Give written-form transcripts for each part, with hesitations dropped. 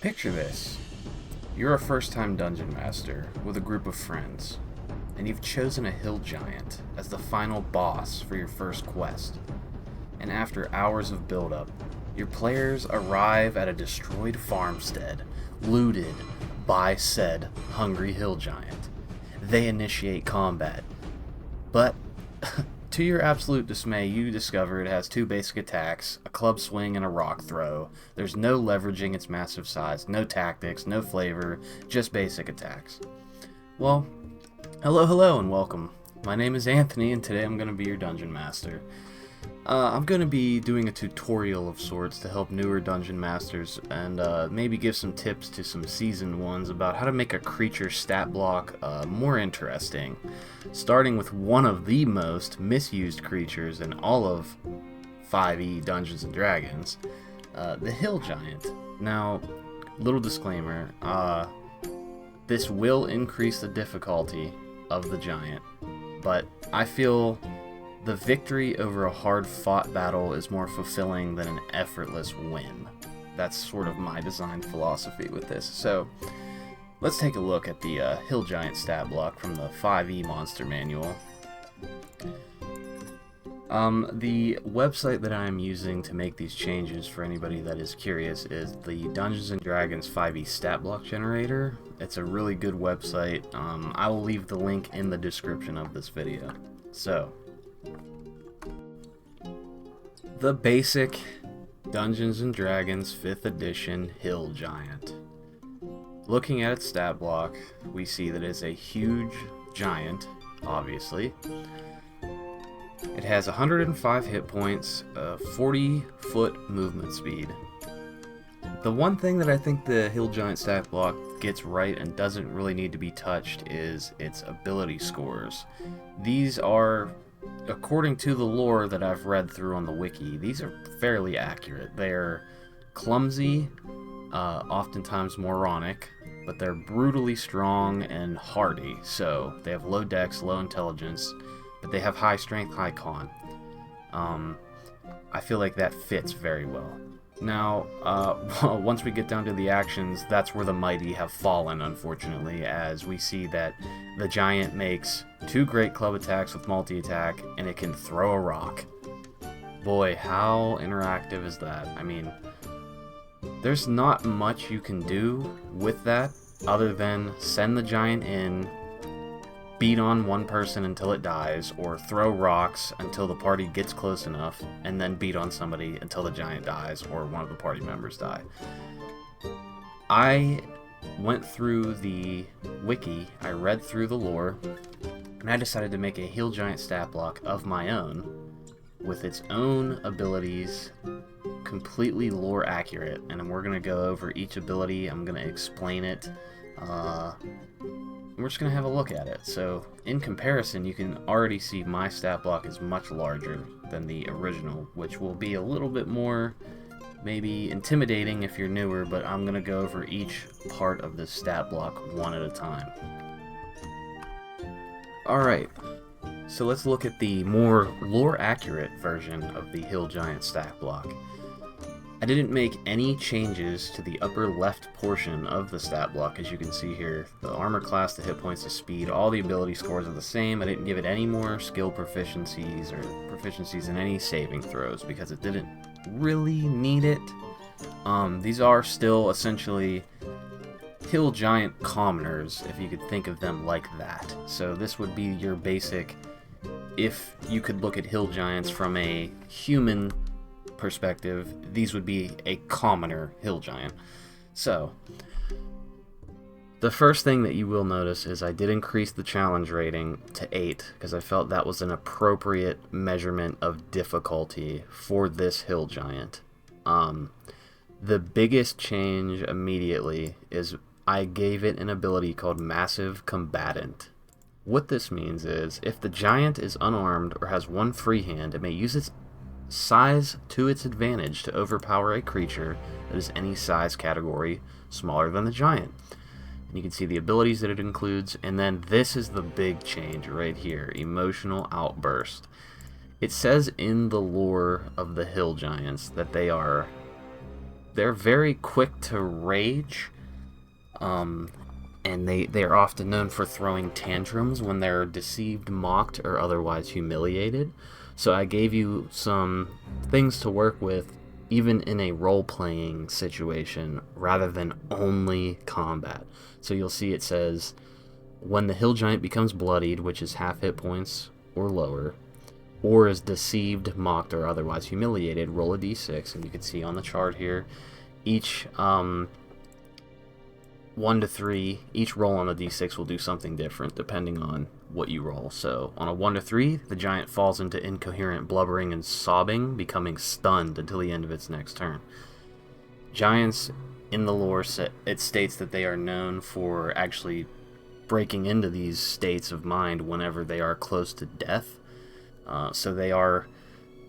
Picture this. You're a first-time dungeon master with a group of friends, and you've chosen a hill giant as the final boss for your first quest. And after hours of build-up, your players arrive at a destroyed farmstead, looted by said hungry hill giant. They initiate combat, but to your absolute dismay, you discover it has two basic attacks, a club swing and a rock throw. There's no leveraging its massive size, no tactics, no flavor, just basic attacks. Well, hello and welcome. My name is Anthony and today I'm going to be your dungeon master. I'm going to be doing a tutorial of sorts to help newer dungeon masters and maybe give some tips to some seasoned ones about how to make a creature stat block more interesting, starting with one of the most misused creatures in all of 5e Dungeons & Dragons, the Hill Giant. Now, little disclaimer, this will increase the difficulty of the giant, but I feel the victory over a hard-fought battle is more fulfilling than an effortless win. That's sort of my design philosophy with this. So, let's take a look at the Hill Giant stat block from the 5e Monster Manual. The website that I'm using to make these changes, for anybody that is curious, is the Dungeons & Dragons 5e stat block generator. It's a really good website. I will leave the link in the description of this video. So, the basic Dungeons & Dragons 5th edition Hill Giant. Looking at its stat block, we see that it is a huge giant, obviously. It has 105 hit points, 40-foot movement speed. The one thing that I think the Hill Giant stat block gets right and doesn't really need to be touched is its ability scores. These are, according to the lore that I've read through on the wiki, these are fairly accurate. They're clumsy, oftentimes moronic, but they're brutally strong and hardy. So they have low dex, low intelligence, but they have high strength, high con. I feel like that fits very well. Now, once we get down to the actions, that's where the mighty have fallen, unfortunately, as we see that the giant makes 2 great club attacks with multi-attack, and it can throw a rock. Boy, how interactive is that? I mean, there's not much you can do with that other than send the giant in, beat on one person until it dies, or throw rocks until the party gets close enough, and then beat on somebody until the giant dies or one of the party members die. I went through the wiki, I read through the lore, and I decided to make a Hill Giant stat block of my own with its own abilities, completely lore accurate, and we're going to go over each ability. I'm going to explain it. We're just going to have a look at it. So, in comparison, you can already see my stat block is much larger than the original, which will be a little bit more, maybe intimidating if you're newer, but I'm going to go over each part of this stat block one at a time. Alright, so let's look at the more lore-accurate version of the Hill Giant stat block. I didn't make any changes to the upper left portion of the stat block, as you can see here. The armor class, the hit points, the speed, all the ability scores are the same. I didn't give it any more skill proficiencies or proficiencies in any saving throws because it didn't really need it. These are still essentially Hill Giant commoners, if you could think of them like that. So this would be your basic, if you could look at Hill Giants from a human perspective, these would be a commoner Hill Giant. So, the first thing that you will notice is I did increase the challenge rating to 8 because I felt that was an appropriate measurement of difficulty for this Hill Giant. The biggest change immediately is I gave it an ability called Massive Combatant. What this means is, if the giant is unarmed or has one free hand, it may use its size to its advantage to overpower a creature that is any size category smaller than the giant. And you can see the abilities that it includes, and then this is the big change right here, Emotional Outburst. It says in the lore of the Hill Giants that they are they're very quick to rage, and they are often known for throwing tantrums when they're deceived, mocked, or otherwise humiliated. So I gave you some things to work with, even in a role-playing situation, rather than only combat. So you'll see it says, when the hill giant becomes bloodied, which is half hit points or lower, or is deceived, mocked, or otherwise humiliated, roll a d6, and you can see on the chart here, each 1 to 3, each roll on the d6 will do something different depending on what you roll. So on a 1 to 3, the giant falls into incoherent blubbering and sobbing, becoming stunned until the end of its next turn. Giants, in the lore, it states that they are known for actually breaking into these states of mind whenever they are close to death. So they are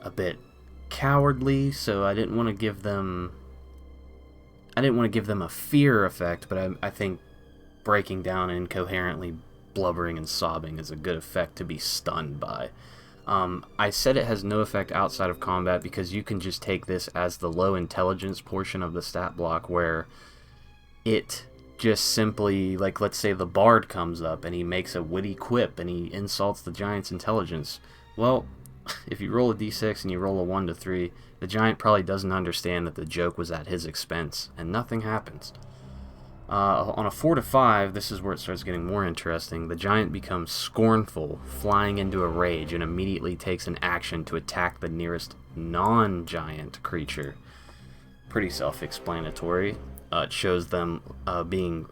a bit cowardly, so I didn't want to give them a fear effect, but I think breaking down and incoherently blubbering and sobbing is a good effect to be stunned by. I said it has no effect outside of combat because you can just take this as the low intelligence portion of the stat block, where it just simply, like, let's say the bard comes up and he makes a witty quip and he insults the giant's intelligence. Well, if you roll a d6 and you roll a 1 to 3, the giant probably doesn't understand that the joke was at his expense, and nothing happens. On a 4 to 5, this is where it starts getting more interesting. The giant becomes scornful, flying into a rage, and immediately takes an action to attack the nearest non-giant creature. Pretty self-explanatory. It shows them being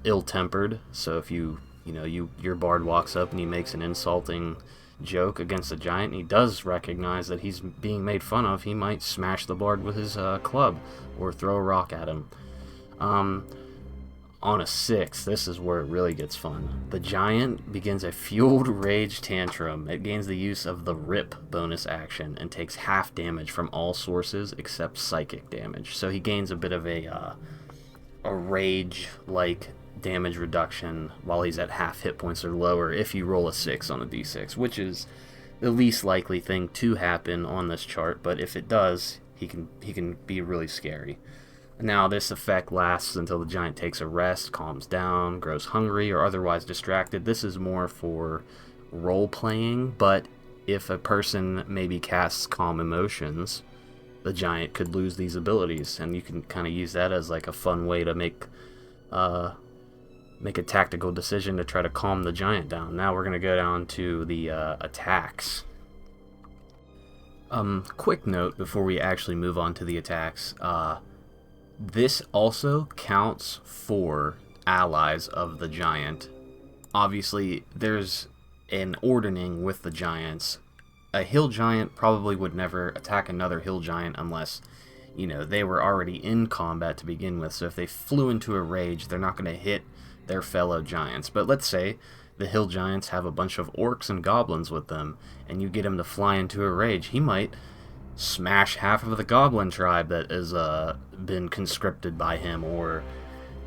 ill-tempered. So if your bard walks up and he makes an insulting joke against a giant, and he does recognize that he's being made fun of, he might smash the bard with his club or throw a rock at him. On a 6, this is where it really gets fun. The giant begins a fueled rage tantrum. It gains the use of the Rip bonus action and takes half damage from all sources except psychic damage. So he gains a bit of a rage-like damage reduction while he's at half hit points or lower if you roll a 6 on a d6, which is the least likely thing to happen on this chart, but if it does, he can be really scary. Now, this effect lasts until the giant takes a rest, calms down, grows hungry, or otherwise distracted. This is more for role-playing, but if a person maybe casts Calm Emotions, the giant could lose these abilities, and you can kind of use that as like a fun way to make a tactical decision to try to calm the giant down. Now we're going to go down to the attacks. Quick note before we actually move on to the attacks. This also counts for allies of the giant. Obviously, there's an ordering with the giants. A hill giant probably would never attack another hill giant unless, they were already in combat to begin with. So if they flew into a rage, they're not going to hit their fellow giants. But let's say the hill giants have a bunch of orcs and goblins with them, and you get him to fly into a rage. He might smash half of the goblin tribe that has been conscripted by him, or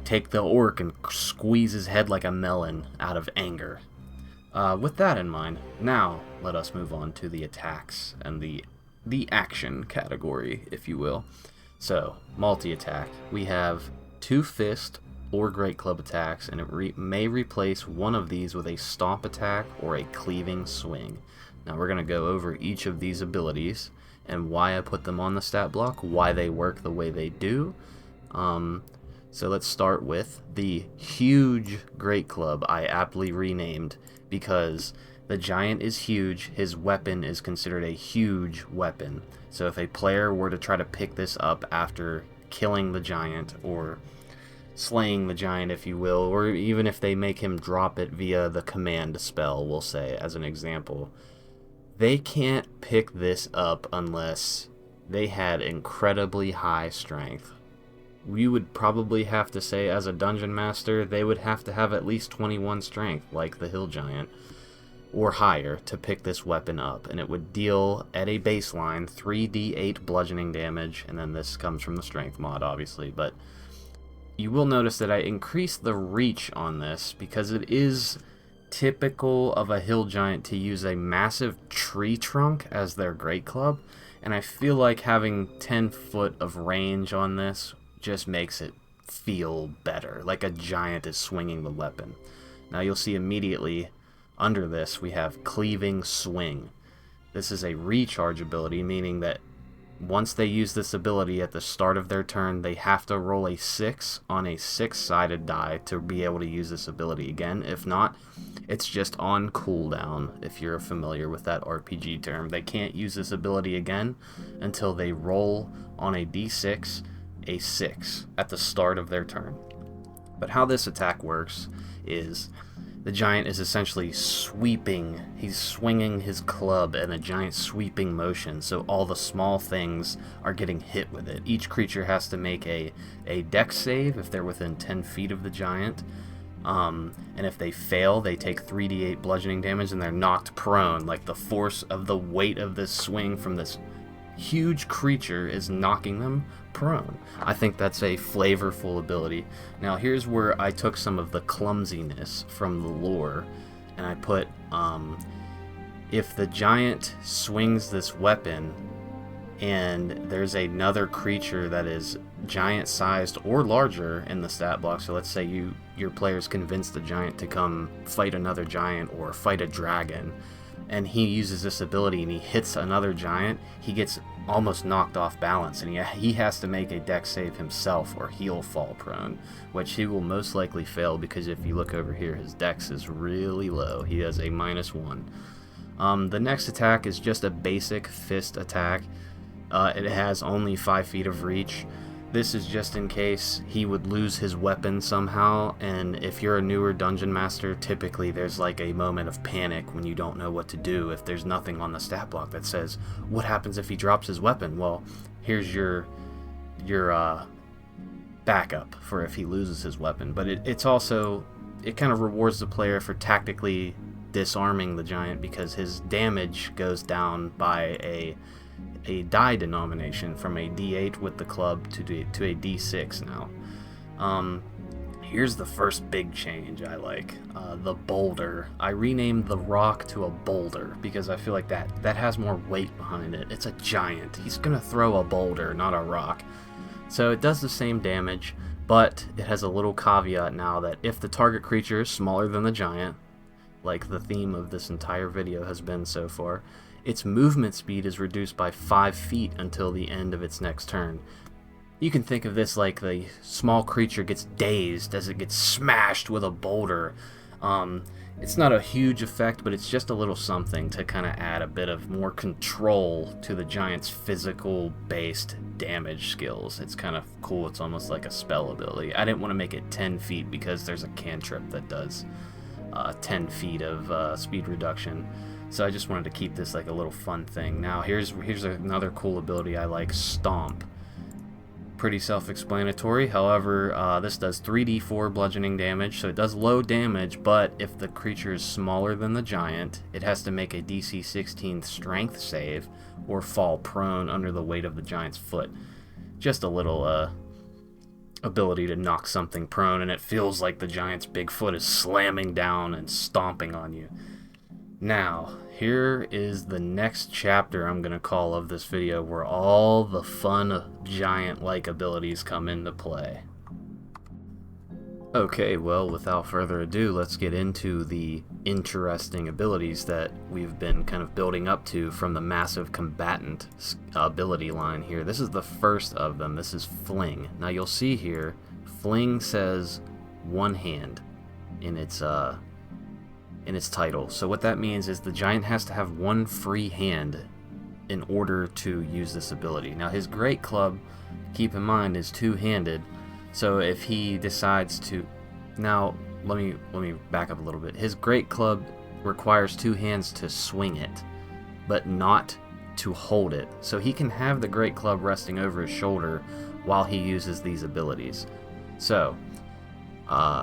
take the orc and squeeze his head like a melon out of anger. With that in mind, now let us move on to the attacks and the action category, if you will. So, multi-attack. We have 2 fist or great club attacks, and it may replace one of these with a stomp attack or a cleaving swing. Now we're going to go over each of these abilities and why I put them on the stat block, why they work the way they do. So let's start with the huge great club. I aptly renamed because the giant is huge, his weapon is considered a huge weapon. So if a player were to try to pick this up after killing the giant, or slaying the giant, if you will, or even if they make him drop it via the command spell, we'll say, as an example, they can't pick this up unless they had incredibly high strength. You would probably have to say, as a dungeon master, they would have to have at least 21 strength, like the hill giant, or higher, to pick this weapon up, and it would deal, at a baseline, 3d8 bludgeoning damage, and then this comes from the strength mod, obviously, but you will notice that I increased the reach on this because it is typical of a hill giant to use a massive tree trunk as their great club, and I feel like having 10 foot of range on this just makes it feel better, like a giant is swinging the weapon. Now you'll see immediately under this we have Cleaving Swing. This is a recharge ability, meaning that once they use this ability at the start of their turn, they have to roll a 6 on a 6-sided die to be able to use this ability again. If not, it's just on cooldown, if you're familiar with that RPG term. They can't use this ability again until they roll on a d6 a 6 at the start of their turn. But how this attack works is the giant is essentially sweeping. He's swinging his club in a giant sweeping motion, so all the small things are getting hit with it. Each creature has to make a dex save if they're within 10 feet of the giant. And if they fail, they take 3d8 bludgeoning damage and they're knocked prone. Like the force of the weight of this swing from this huge creature is knocking them prone. I think that's a flavorful ability. Now here's where I took some of the clumsiness from the lore and I put if the giant swings this weapon and there's another creature that is giant sized or larger in the stat block, so let's say your players convince the giant to come fight another giant or fight a dragon, and he uses this ability and he hits another giant, he gets almost knocked off balance, and he has to make a dex save himself or he'll fall prone, which he will most likely fail because if you look over here, his dex is really low. He has a -1. The next attack is just a basic fist attack. It has only 5 feet of reach. This is just in case he would lose his weapon somehow, and if you're a newer dungeon master, typically there's like a moment of panic when you don't know what to do if there's nothing on the stat block that says, what happens if he drops his weapon? Well, here's your backup for if he loses his weapon. But it kind of rewards the player for tactically disarming the giant because his damage goes down by a die denomination from a d8 with the club to a d6 now. Here's the first big change I like. The boulder. I renamed the rock to a boulder because I feel like that has more weight behind it. It's a giant. He's gonna throw a boulder, not a rock. So it does the same damage, but it has a little caveat now that if the target creature is smaller than the giant, like the theme of this entire video has been so far, its movement speed is reduced by 5 feet until the end of its next turn. You can think of this like the small creature gets dazed as it gets smashed with a boulder. It's not a huge effect, but it's just a little something to kind of add a bit of more control to the giant's physical-based damage skills. It's kind of cool. It's almost like a spell ability. I didn't want to make it 10 feet because there's a cantrip that does 10 feet of speed reduction. So I just wanted to keep this like a little fun thing. Now here's another cool ability I like, Stomp. Pretty self-explanatory. However, this does 3d4 bludgeoning damage, so it does low damage, but if the creature is smaller than the giant, it has to make a DC 16 strength save or fall prone under the weight of the giant's foot. Just a little ability to knock something prone, and it feels like the giant's big foot is slamming down and stomping on you. Now, here is the next chapter I'm going to call of this video where all the fun giant-like abilities come into play. Okay, well, without further ado, let's get into the interesting abilities that we've been kind of building up to from the massive combatant ability line here. This is the first of them. This is Fling. Now, you'll see here, Fling says one hand in its title. So what that means is the giant has to have one free hand in order to use this ability. Now his great club, keep in mind, is two-handed. So if he decides to, now let me back up a little bit. His great club requires two hands to swing it, but not to hold it. So he can have the great club resting over his shoulder while he uses these abilities. So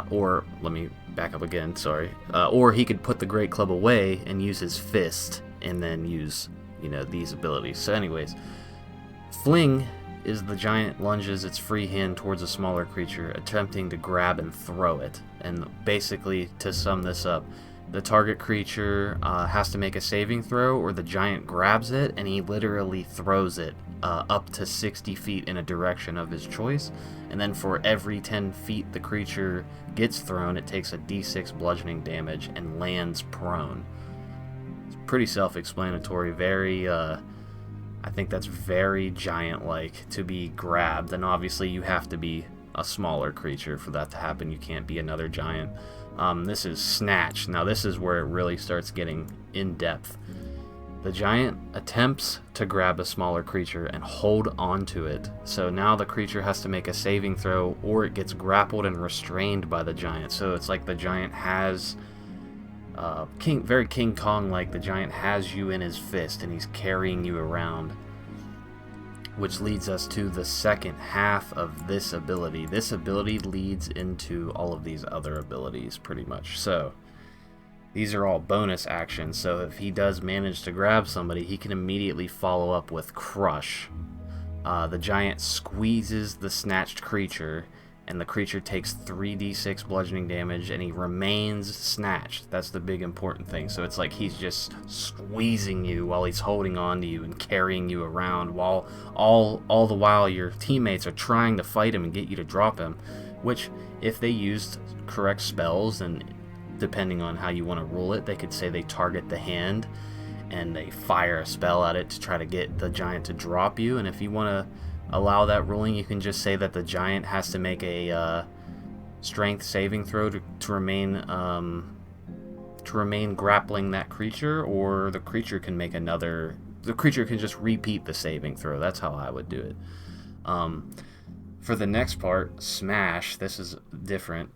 or let me back up again, sorry. Or he could put the great club away and use his fist and then use, these abilities. So anyways, Fling is the giant lunges its free hand towards a smaller creature, attempting to grab and throw it. And basically, to sum this up, the target creature has to make a saving throw, or the giant grabs it and he literally throws it up to 60 feet in a direction of his choice. And then for every 10 feet the creature gets thrown, it takes a d6 bludgeoning damage and lands prone. It's pretty self-explanatory. Very, I think that's very giant-like to be grabbed. And obviously you have to be a smaller creature for that to happen. You can't be another giant. This is Snatch. Now this is where it really starts getting in-depth. The giant attempts to grab a smaller creature and hold onto it. So now the creature has to make a saving throw, or it gets grappled and restrained by the giant. So it's like the giant has, very King Kong-like, the giant has you in his fist and he's carrying you around. Which leads us to the second half of this ability. This ability leads into all of these other abilities, pretty much. So, these are all bonus actions, so if he does manage to grab somebody, he can immediately follow up with Crush. The giant squeezes the snatched creature, and the creature takes 3d6 bludgeoning damage, and he remains snatched. That's the big important thing. So it's like he's just squeezing you while he's holding on to you and carrying you around, while all the while your teammates are trying to fight him and get you to drop him, which, if they used correct spells, and depending on how you want to rule it, they could say they target the hand and they fire a spell at it to try to get the giant to drop you. And if you want to allow that ruling, you can just say that the giant has to make a strength saving throw to remain grappling that creature, or the creature can make another. The creature can just repeat the saving throw. That's how I would do it. For the next part, Smash, this is different.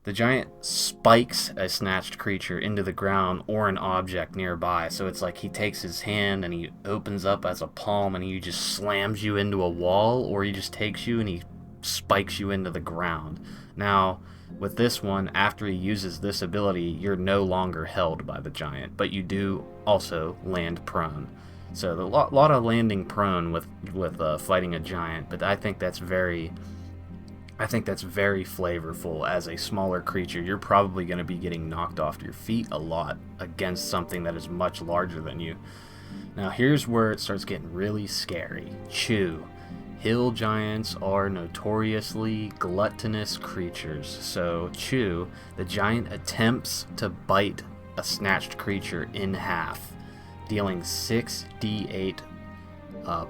The giant spikes a snatched creature into the ground or an object nearby. So it's like he takes his hand and he opens up as a palm and he just slams you into a wall, or he just takes you and he spikes you into the ground. Now, with this one, after he uses this ability, you're no longer held by the giant, but you do also land prone. So a lot of landing prone with fighting a giant, but I think that's very flavorful. As a smaller creature, you're probably going to be getting knocked off your feet a lot against something that is much larger than you. Now here's where it starts getting really scary. Chew. Hill giants are notoriously gluttonous creatures. So Chew, the giant attempts to bite a snatched creature in half, dealing 6d8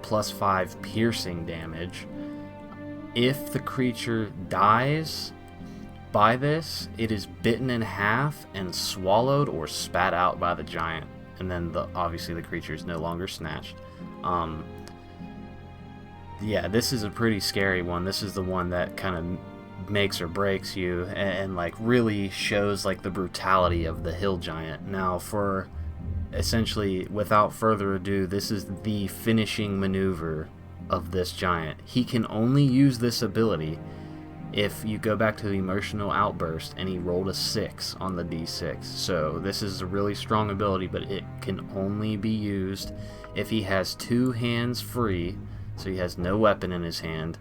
plus 5 piercing damage. If the creature dies by this, it is bitten in half and swallowed or spat out by the giant. And then obviously the creature is no longer snatched. Yeah, this is a pretty scary one. This is the one that kind of makes or breaks you, and like really shows like the brutality of the hill giant. Now, for essentially, without further ado, this is the finishing maneuver of this giant. He can only use this ability if you go back to the emotional outburst and he rolled a 6 on the d6. So this is a really strong ability, but it can only be used if he has 2 hands free, so he has no weapon in his hand,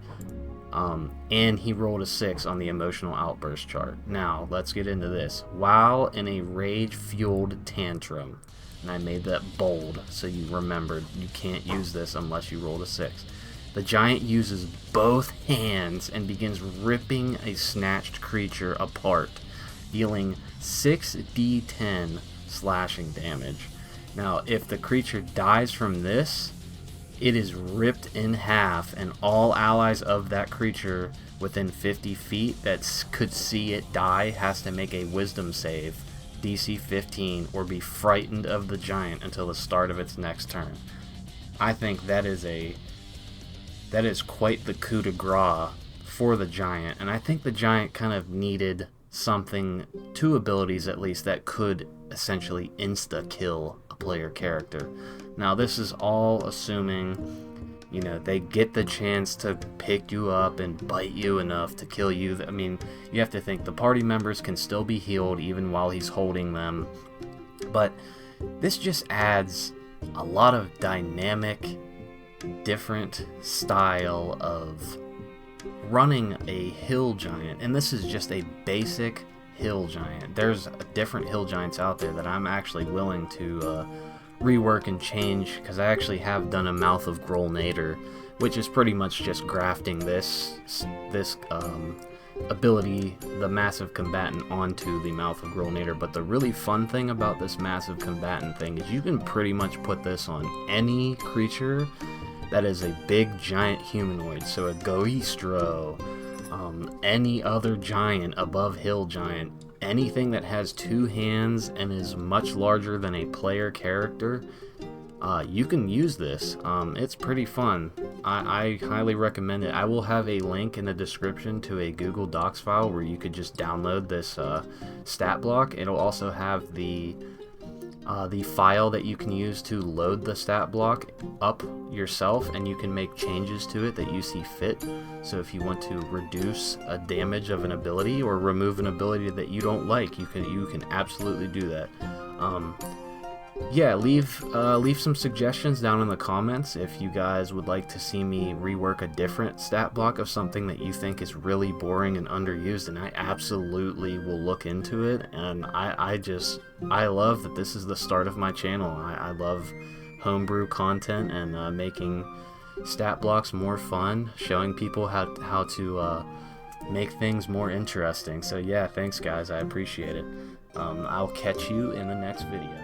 and he rolled a 6 on the emotional outburst chart. Now let's get into this. While in a rage-fueled tantrum, and I made that bold so you remembered you can't use this unless you rolled a 6. The giant uses both hands and begins ripping a snatched creature apart, dealing 6d10 slashing damage. Now, if the creature dies from this, it is ripped in half, and all allies of that creature within 50 feet that could see it die has to make a wisdom save, DC 15, or be frightened of the giant until the start of its next turn. I think that is quite the coup de grace for the giant, and I think the giant kind of needed something, 2 abilities at least, that could essentially insta-kill a player character. Now this is all assuming, they get the chance to pick you up and bite you enough to kill you. I mean, you have to think the party members can still be healed even while he's holding them, but this just adds a lot of dynamic, different style of running a hill giant. And this is just a basic hill giant. There's different hill giants out there that I'm actually willing to rework and change, because I actually have done a Mouth of Grolnator, which is pretty much just grafting this ability, the Massive Combatant, onto the Mouth of Grolnator. But the really fun thing about this Massive Combatant thing is you can pretty much put this on any creature that is a big giant humanoid. So a Goistro, any other giant above hill giant, anything that has 2 hands and is much larger than a player character, you can use this. It's pretty fun. I highly recommend it. I will have a link in the description to a Google Docs file where you could just download this stat block. It'll also have the file that you can use to load the stat block up yourself, and you can make changes to it that you see fit. So if you want to reduce a damage of an ability or remove an ability that you don't like, you can absolutely do that. Yeah, leave some suggestions down in the comments if you guys would like to see me rework a different stat block of something that you think is really boring and underused, and I absolutely will look into it. And I love that this is the start of my channel. I love homebrew content and making stat blocks more fun, showing people how to make things more interesting. So yeah, thanks guys, I appreciate it. I'll catch you in the next video.